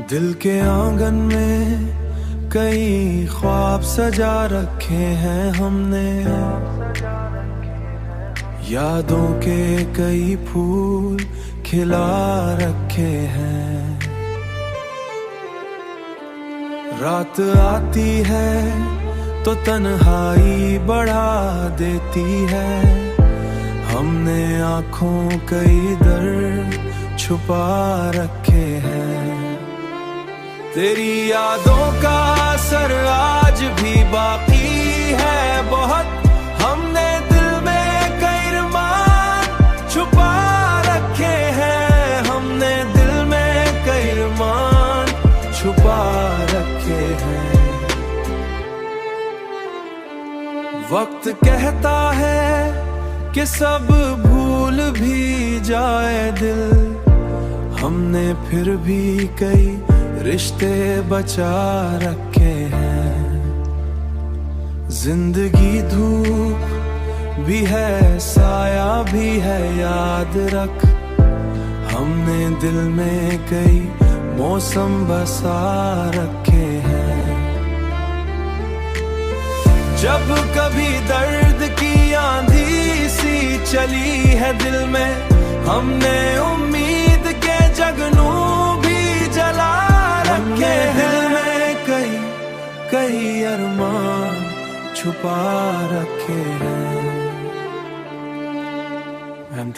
दिल के आंगन में कई ख्वाब सजा रखे हैं हमने, यादों के कई फूल खिला रखे हैं। रात आती है तो तन्हाई बढ़ा देती है, हमने आंखों कई दर्द छुपा रखे हैं। तेरी यादों का असर आज भी बाकी है बहुत, हमने दिल में कई अरमान छुपा रखे हैं, हमने दिल में कई अरमान छुपा रखे हैं। वक्त कहता है कि सब भूल भी जाए दिल, हमने फिर भी कई रिश्ते बचा रखे हैं। जिंदगी धूप भी है साया भी है, याद रख हमने दिल में कई मौसम बसा रखे हैं। जब कभी दर्द की आंधी सी चली है दिल में, हमने उम्मीद के जगनू भी जला रखे हैं। दिल में कई अरमान छुपा रखे हैं। I'm